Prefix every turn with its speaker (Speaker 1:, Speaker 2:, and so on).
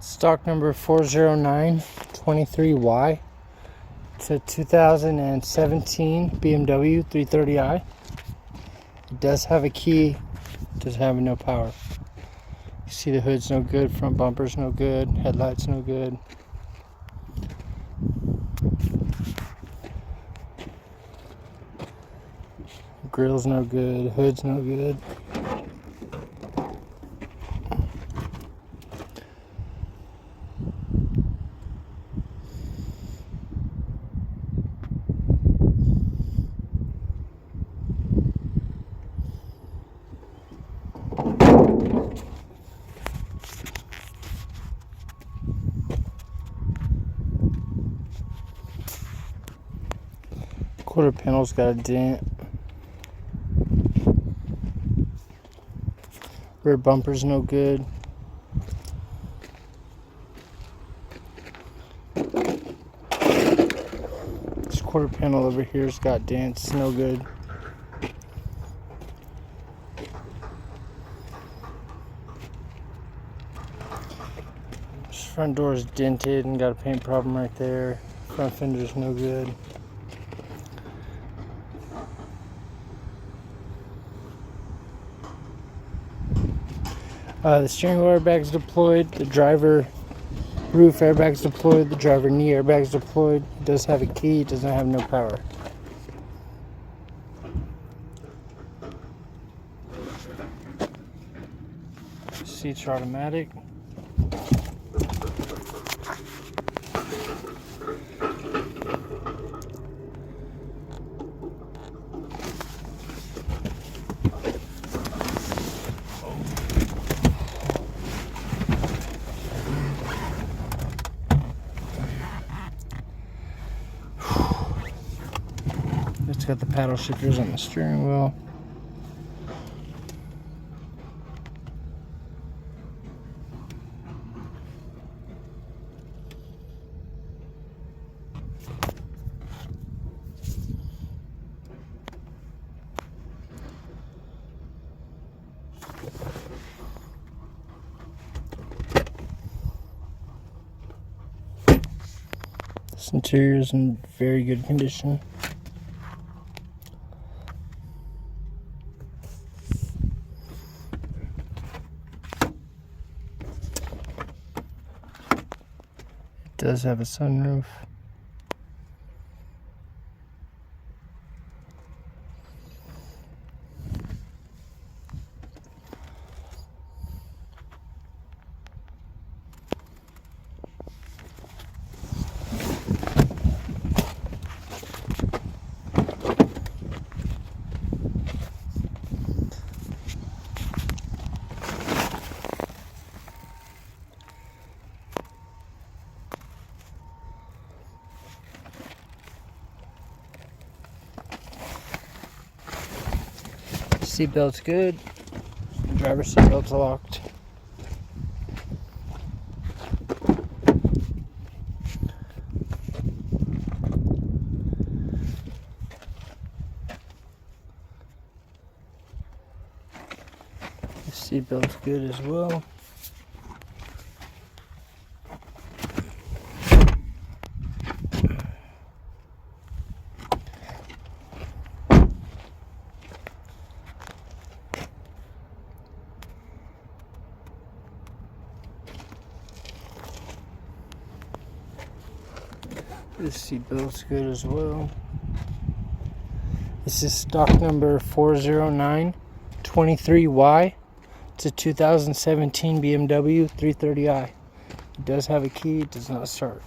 Speaker 1: Stock number 40923Y. It's a 2017 BMW 330i. It does have a key, does have no power. You see the hood's no good, front bumper's no good, headlights no good. Grill's no good, hood's no good. Quarter panel's got a dent. Rear bumper's no good. This quarter panel over here's got dents, no good. This front door's dented and got a paint problem right there. Front fender's no good. The steering wheel airbag's deployed, the driver roof airbag's deployed, the driver knee airbag's deployed. It does have a key, it does not have no power. Seats are automatic. It's got the paddle shifters on the steering wheel. This interior is in very good condition. It does have a sunroof. Seatbelt's good. Driver's seatbelt's locked. The seatbelt's good as well. This seatbelt's good as well. This is stock number 40923Y. It's a 2017 BMW 330i. It does have a key, it does not start.